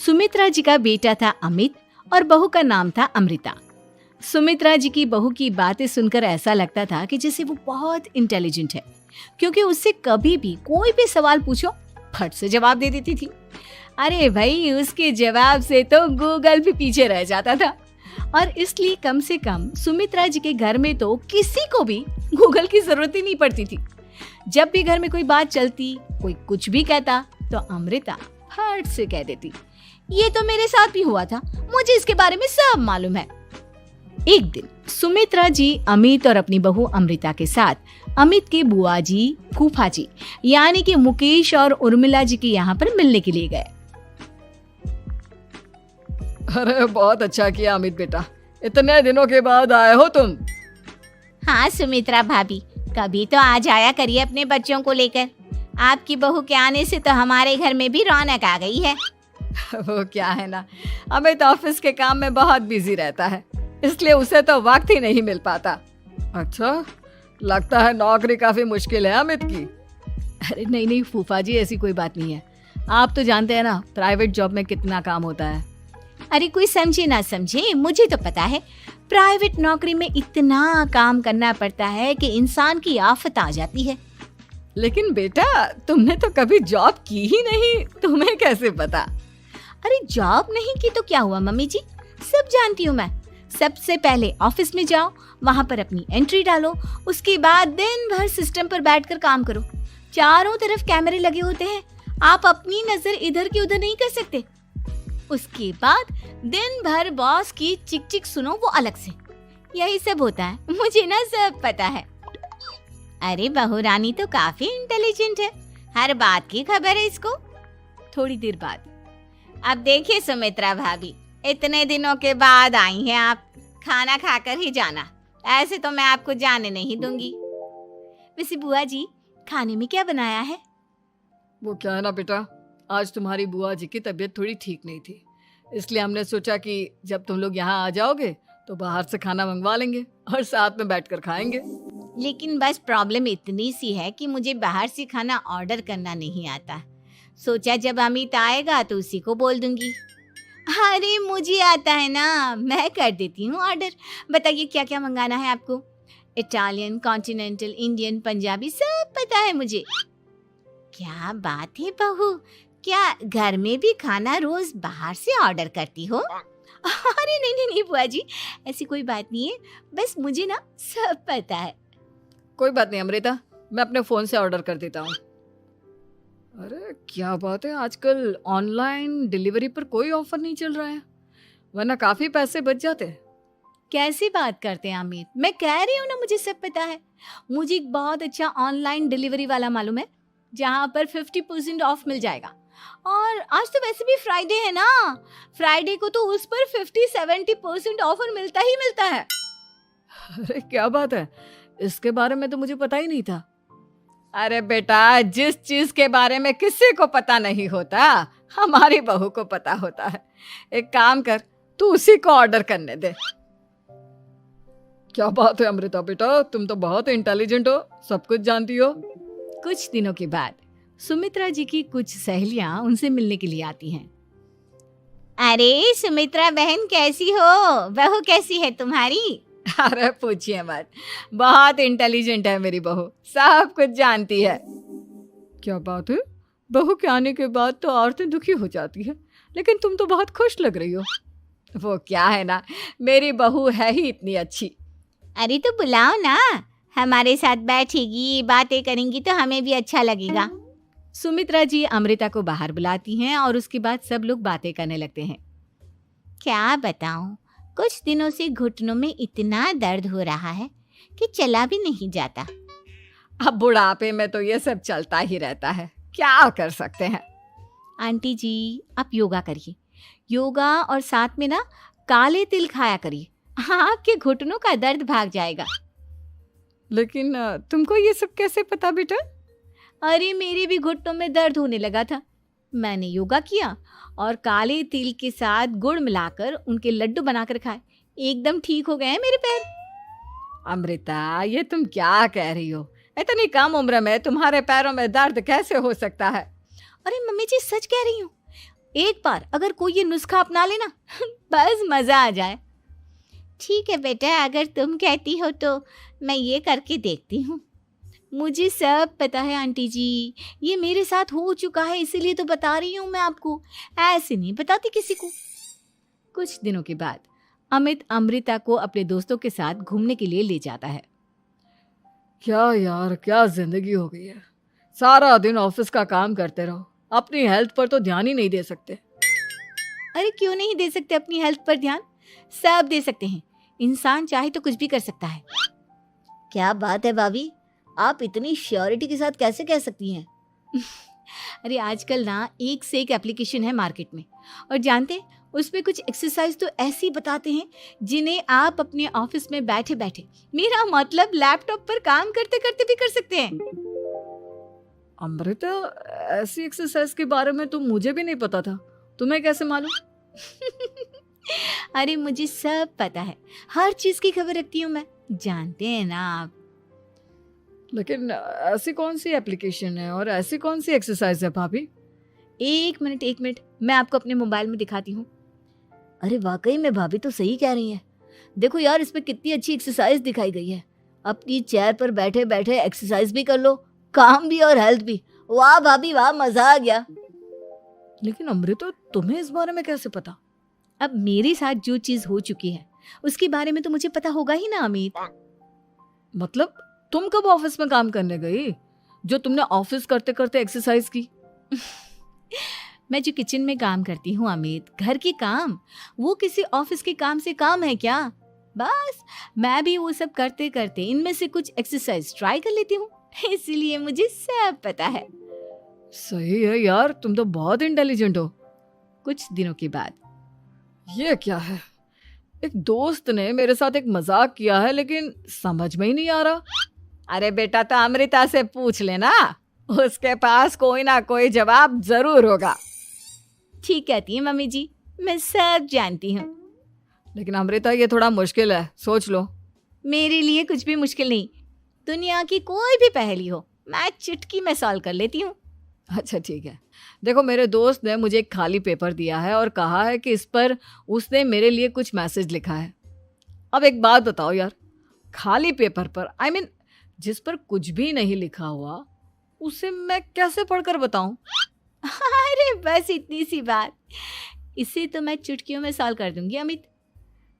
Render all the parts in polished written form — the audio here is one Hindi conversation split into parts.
सुमित्रा जी का बेटा था अमित और बहू का नाम था अमृता। सुमित्रा जी की बहू की बातें सुनकर ऐसा लगता था कि जैसे वो बहुत इंटेलिजेंट है, क्योंकि उससे कभी भी कोई भी सवाल पूछो फट से जवाब दे देती थी। अरे भाई, उसके जवाब से तो गूगल भी पीछे रह जाता था। और इसलिए कम से कम सुमित्रा जी के घर में तो किसी को भी गूगल की जरूरत ही नहीं पड़ती थी। जब भी घर में कोई बात चलती, कोई कुछ भी कहता, तो अमृता फट से कह देती, ये तो मेरे साथ भी हुआ था, मुझे इसके बारे में सब मालूम है। एक दिन सुमित्रा जी अमित और अपनी बहू अमृता के साथ अमित के बुआ जी, फूफा जी यानी कि मुकेश और उर्मिला जी के यहाँ पर मिलने के लिए गए। अरे बहुत अच्छा किया अमित बेटा, इतने दिनों के बाद आए हो तुम। हाँ सुमित्रा भाभी, कभी तो आ जाया करिए अपने बच्चों को लेकर। आपकी बहू के आने से तो हमारे घर में भी रौनक आ गई है। वो क्या है ना, अमित ऑफिस के काम में बहुत बिजी रहता है, इसलिए उसे तो वक्त ही नहीं मिल पाता। अच्छा, लगता है नौकरी काफी मुश्किल है अमित की। अरे नहीं नहीं फूफा जी, ऐसी कोई बात नहीं है। आप तो जानते हैं ना प्राइवेट जॉब में कितना काम होता है। अरे कोई समझे ना समझे, मुझे तो पता है प्राइवेट नौकरी में इतना काम करना पड़ता है कि इंसान की आफत आ जाती है। लेकिन बेटा, तुमने तो कभी जॉब की ही नहीं, तुम्हें कैसे पता? अरे जॉब नहीं की तो क्या हुआ मम्मी जी, सब जानती हूँ मैं। सबसे पहले ऑफिस में जाओ, वहाँ पर अपनी एंट्री डालो, उसके बाद दिन भर सिस्टम पर बैठकर काम करो। चारों तरफ कैमरे लगे होते हैं, आप अपनी नजर इधर की उधर नहीं कर सकते। उसके बाद दिन भर बॉस की चिक चिक सुनो, वो अलग से। यही सब होता है, मुझे ना सब पता है। अरे बहू रानी तो काफी इंटेलिजेंट है, हर बात की खबर है इसको। थोड़ी देर बाद, अब देखिए सुमित्रा भाभी, इतने दिनों के बाद आई हैं आप, खाना खाकर ही जाना, ऐसे तो मैं आपको जाने नहीं दूंगी। वैसे बुआ जी, खाने में क्या बनाया है? वो क्या है ना बेटा, आज तुम्हारी बुआ जी की तबीयत थोड़ी ठीक नहीं थी, इसलिए हमने सोचा कि जब तुम लोग यहाँ आ जाओगे तो बाहर से खाना मंगवा लेंगे और साथ में बैठकर खाएंगे। लेकिन बस प्रॉब्लम इतनी सी है कि मुझे बाहर से खाना ऑर्डर करना नहीं आता। सोचा जब अमित आएगा तो उसी को बोल दूंगी। अरे मुझे आता है ना, मैं कर देती हूँ ऑर्डर। बताइए क्या क्या मंगाना है आपको? इटालियन, कॉन्टिनेंटल, इंडियन, पंजाबी, सब पता है मुझे। क्या बात है बहू, क्या घर में भी खाना रोज बाहर से ऑर्डर करती हो? अरे नहीं नहीं नहीं बुआ जी, ऐसी कोई बात नहीं है, बस मुझे ना सब पता है। कोई बात नहीं अमृता, मैं अपने फोन से ऑर्डर कर देता हूँ। अरे क्या बात है, आजकल ऑनलाइन डिलीवरी पर कोई ऑफर नहीं चल रहा है, वरना काफी पैसे बच जाते। कैसी बात करते हैं अमित, मैं कह रही हूँ ना मुझे सब पता है। मुझे एक बहुत अच्छा ऑनलाइन डिलीवरी वाला मालूम है, जहाँ पर 50% ऑफ मिल जाएगा। और आज तो वैसे भी फ्राइडे है ना, फ्राइडे को तो उस पर 50-70% ऑफर मिलता ही मिलता है। अरे क्या बात है, इसके बारे में तो मुझे पता ही नहीं था। अरे बेटा, जिस चीज के बारे में किसी को पता नहीं होता, हमारी बहू को पता होता है। एक काम कर, तू उसी को ऑर्डर करने दे। क्या बात है अमृता बेटा, तुम तो बहुत इंटेलिजेंट हो, सब कुछ जानती हो। कुछ दिनों के बाद सुमित्रा जी की कुछ सहेलियां उनसे मिलने के लिए आती हैं। अरे सुमित्रा बहन कैसी हो, बहू कैसी है तुम्हारी? अरे पूछिए मत, बहुत इंटेलिजेंट है मेरी बहू, सब कुछ जानती है। क्या बात है, बहू के आने के बाद तो औरतें दुखी हो जाती है, लेकिन तुम तो बहुत खुश लग रही हो। वो क्या है ना, मेरी बहू है ही इतनी अच्छी। अरे तो बुलाओ ना, हमारे साथ बैठेगी, बातें करेंगी तो हमें भी अच्छा लगेगा। सुमित्रा जी अमृता को बाहर बुलाती हैं और उसके बाद सब लोग बातें करने लगते हैं। क्या बताऊं, कुछ दिनों से घुटनों में इतना दर्द हो रहा है कि चला भी नहीं जाता। अब बुढ़ापे में तो ये सब चलता ही रहता है, क्या कर सकते हैं। आंटी जी, आप योगा करिए, योगा और साथ में ना काले तिल खाया करिए, आपके घुटनों का दर्द भाग जाएगा। लेकिन तुमको ये सब कैसे पता बेटा? अरे मेरे भी घुटनों में दर्द होने लगा था, मैंने योगा किया और काले तिल के साथ गुड़ मिलाकर उनके लड्डू बनाकर खाए, एकदम ठीक हो गए हैं मेरे पैर। अमृता, ये तुम क्या कह रही हो? इतनी कम उम्र में तुम्हारे पैरों में दर्द कैसे हो सकता है? अरे मम्मी जी, सच कह रही हूँ, एक बार अगर कोई ये नुस्खा अपना लेना बस मजा आ जाए। ठीक है बेटा, अगर तुम कहती हो तो मैं ये करके देखती हूँ। मुझे सब पता है आंटी जी, ये मेरे साथ हो चुका है, इसीलिए तो बता रही हूँ मैं आपको, ऐसे नहीं बताती किसी को। कुछ दिनों के बाद अमित अमृता को अपने दोस्तों के साथ घूमने के लिए ले जाता है। क्या यार, क्या जिंदगी हो गई है। सारा दिन ऑफिस का काम करते रहो, अपनी हेल्थ पर तो ध्यान ही नहीं दे सकते। अरे क्यों नहीं दे सकते अपनी हेल्थ पर ध्यान, सब दे सकते हैं। इंसान चाहे तो कुछ भी कर सकता है। क्या बात है भाभी, आप इतनी श्योरिटी के साथ कैसे कह सकती हैं? अरे आजकल ना एक से एक एप्लीकेशन है मार्केट में, और जानते हैं उसमें कुछ एक्सरसाइज तो ऐसी बताते हैं जिन्हें आप अपने ऑफिस में बैठे बैठे, मेरा मतलब लैपटॉप पर काम करते करते भी कर सकते हैं। अमृता, ऐसी एक्सरसाइज के बारे में तो मुझे भी नहीं पता था, तुम्हें कैसे मालूम? अरे मुझे सब पता है, हर चीज की खबर रखती हूँ मैं, जानते हैं ना आप। लेकिन ऐसी कौन सी एप्लीकेशन है और ऐसी कौन सी एक्सरसाइज है भाभी? एक मिनट, मैं आपको अपने मोबाइल में दिखाती हूँ। अरे वाकई में भाभी तो सही कह रही हैं। देखो यार, इसमें कितनी अच्छी एक्सरसाइज दिखाई गई है। अपनी चेयर पर बैठे बैठे एक्सरसाइज भी कर लो, काम भी और हेल्थ भी। वाह भाभी वाह, मजा आ गया। लेकिन अमृता, तुम्हें इस बारे में कैसे पता? अब मेरे साथ जो चीज हो चुकी है उसके बारे में तो मुझे पता होगा ही ना अमित। मतलब तुम कब ऑफिस में काम करने गई जो तुमने ऑफिस करते करते एक्सरसाइज की? मैं जो किचन में काम करती हूँ अमित, घर के काम, वो किसी ऑफिस के काम से काम है क्या? बस मैं भी वो सब करते करते इनमें से कुछ एक्सरसाइज ट्राई कर लेती हूँ, इसीलिए मुझे सब पता है। सही है यार, तुम तो बहुत इंटेलिजेंट हो। कुछ दिनों के बाद, ये क्या है? एक दोस्त ने मेरे साथ एक मजाक किया है, लेकिन समझ में ही नहीं आ रहा। अरे बेटा, तो अमृता से पूछ लेना, उसके पास कोई ना कोई जवाब जरूर होगा। ठीक कहती है मम्मी जी, मैं सब जानती हूँ। लेकिन अमृता, ये थोड़ा मुश्किल है, सोच लो। मेरे लिए कुछ भी मुश्किल नहीं, दुनिया की कोई भी पहेली हो मैं चुटकी में सॉल्व कर लेती हूँ। अच्छा ठीक है, देखो मेरे दोस्त ने मुझे एक खाली पेपर दिया है और कहा है कि इस पर उसने मेरे लिए कुछ मैसेज लिखा है। अब एक बात बताओ यार, खाली पेपर पर, आई मीन जिस पर कुछ भी नहीं लिखा हुआ, उसे मैं कैसे पढ़कर बताऊं? अरे बस इतनी सी बात, इसे तो मैं चुटकियों में सॉल्व कर दूंगी अमित।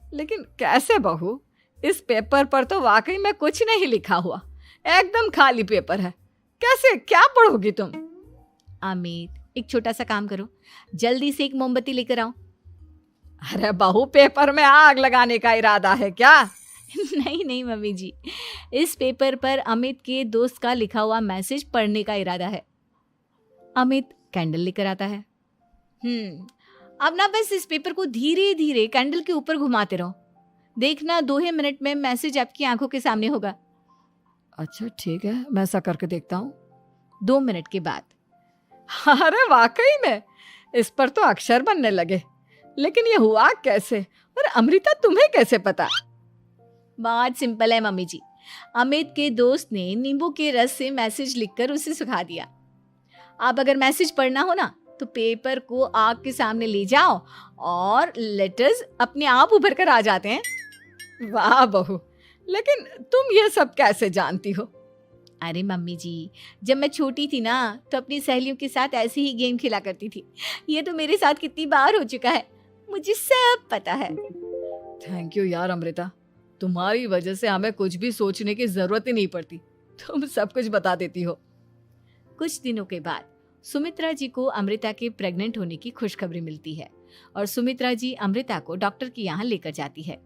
लेकिन कैसे बहू? इस पेपर पर तो वाकई में कुछ नहीं लिखा हुआ, एकदम खाली पेपर है, कैसे, क्या पढ़ोगी तुम? अमित, एक छोटा सा काम करो, जल्दी से एक मोमबत्ती लेकर आओ। अरे बहू, पेपर में आग लगाने का इरादा है क्या? नहीं मम्मी जी, इस पेपर पर अमित के दोस्त का लिखा हुआ मैसेज पढ़ने का इरादा है। अमित कैंडल लेकर आता है। अब ना बस इस पेपर को धीरे धीरे कैंडल के ऊपर घुमाते रहो, देखना 2 ही मिनट में मैसेज आपकी आंखों के सामने होगा। अच्छा ठीक है, मैं ऐसा करके देखता हूँ। 2 मिनट के बाद, अरे वाकई में इस पर तो अक्षर बनने लगे, लेकिन ये हुआ कैसे? और अमृता, तुम्हें कैसे पता? बहुत सिंपल है मम्मी जी, अमित के दोस्त ने नींबू के रस से मैसेज लिखकर उसे सुखा दिया। अब अगर मैसेज पढ़ना हो ना तो पेपर को आग के सामने ले जाओ और लेटर्स अपने आप उभर कर आ जाते हैं। वाह बहू, लेकिन तुम ये सब कैसे जानती हो? अरे मम्मी जी, जब मैं छोटी थी ना तो अपनी सहेलियों के साथ ऐसे ही गेम खेला करती थी। ये तो मेरे साथ कितनी बार हो चुका है, मुझे सब पता है। थैंक यू यार अमृता, तुम्हारी वजह से हमें कुछ भी सोचने की जरूरत ही नहीं पड़ती, तुम सब कुछ बता देती हो। कुछ दिनों के बाद सुमित्रा जी को अमृता के प्रेग्नेंट होने की खुशखबरी मिलती है और सुमित्रा जी अमृता को डॉक्टर के यहाँ लेकर जाती है।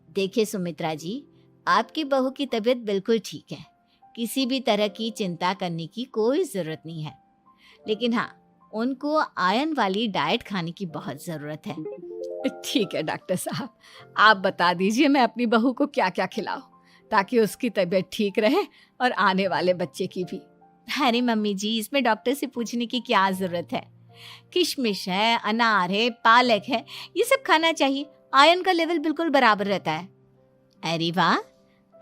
देखिए सुमित्रा जी, आपकी बहू की तबीयत बिल्कुल ठीक है, किसी भी तरह की चिंता करने की कोई ज़रूरत नहीं है। लेकिन हाँ, उनको आयरन वाली डाइट खाने की बहुत ज़रूरत है। ठीक है डॉक्टर साहब, आप बता दीजिए मैं अपनी बहू को क्या क्या खिलाऊं ताकि उसकी तबीयत ठीक रहे और आने वाले बच्चे की भी। अरे मम्मी जी, इसमें डॉक्टर से पूछने की क्या ज़रूरत है? किशमिश है, अनार है, पालक है, ये सब खाना चाहिए, आयरन का लेवल बिल्कुल बराबर रहता है। अरे वाह,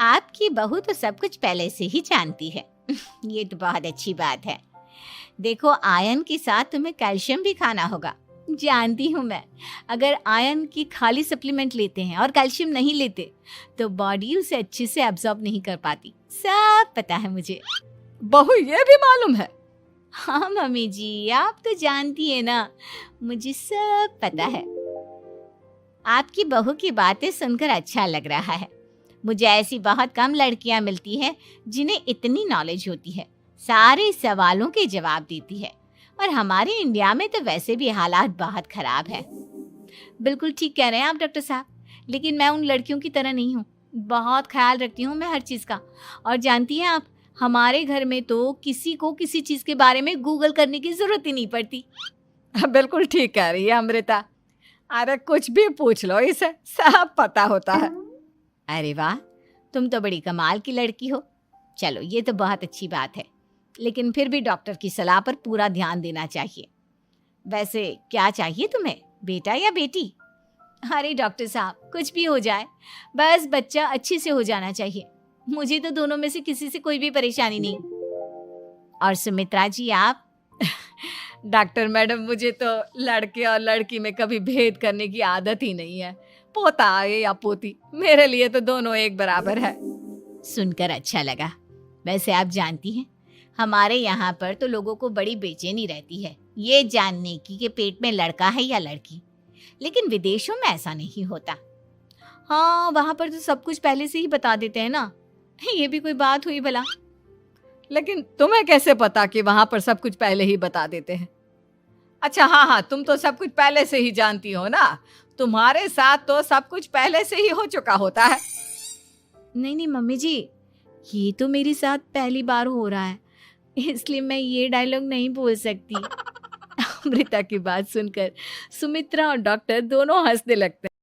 आपकी बहू तो सब कुछ पहले से ही जानती है। ये तो बहुत अच्छी बात है। देखो, आयरन के साथ तुम्हें कैल्शियम भी खाना होगा। जानती हूँ मैं, अगर आयरन की खाली सप्लीमेंट लेते हैं और कैल्शियम नहीं लेते तो बॉडी उसे अच्छे से एब्जॉर्ब नहीं कर पाती। सब पता है मुझे। बहू ये भी मालूम है? हाँ मम्मी जी, आप तो जानती है ना, मुझे सब पता है। आपकी बहू की बातें सुनकर अच्छा लग रहा है। मुझे ऐसी बहुत कम लड़कियां मिलती हैं जिन्हें इतनी नॉलेज होती है, सारे सवालों के जवाब देती है। और हमारे इंडिया में तो वैसे भी हालात बहुत खराब है। बिल्कुल ठीक कह रहे हैं आप डॉक्टर साहब, लेकिन मैं उन लड़कियों की तरह नहीं हूँ। बहुत ख्याल रखती हूँ मैं हर चीज़ का। और जानती हैं आप, हमारे घर में तो किसी को किसी चीज़ के बारे में गूगल करने की ज़रूरत ही नहीं पड़ती। बिल्कुल ठीक कह रही है अमृता। अरे कुछ भी पूछ लो, इसे सब पता होता है। अरे वाह, तुम तो बड़ी कमाल की लड़की हो। चलो, ये तो बहुत अच्छी बात है, लेकिन फिर भी डॉक्टर की सलाह पर पूरा ध्यान देना चाहिए। वैसे क्या चाहिए तुम्हें, बेटा या बेटी? अरे डॉक्टर साहब, कुछ भी हो जाए, बस बच्चा अच्छे से हो जाना चाहिए। मुझे तो दोनों में से किसी से कोई भी परेशानी नहीं। और सुमित्रा जी, आप? डॉक्टर मैडम, मुझे तो लड़के और लड़की में कभी भेद करने की आदत ही नहीं है। पोता आए या पोती, मेरे लिए तो दोनों एक बराबर है। सुनकर अच्छा लगा। वैसे आप जानती हैं, हमारे यहाँ पर तो लोगों को बड़ी बेचैनी रहती है ये जानने की कि पेट में लड़का है या लड़की, लेकिन विदेशों में ऐसा नहीं होता। हाँ, वहाँ पर तो सब कुछ पहले से ही बता देते हैं ना। ये भी कोई बात हुई भला? लेकिन तुम्हें कैसे पता कि वहां पर सब कुछ पहले ही बता देते हैं? अच्छा हाँ, तुम तो सब कुछ पहले से ही जानती हो ना। तुम्हारे साथ तो सब कुछ पहले से ही हो चुका होता है। नहीं मम्मी जी, ये तो मेरे साथ पहली बार हो रहा है, इसलिए मैं ये डायलॉग नहीं बोल सकती। अमृता की बात सुनकर सुमित्रा और डॉक्टर दोनों हंसने लगते हैं।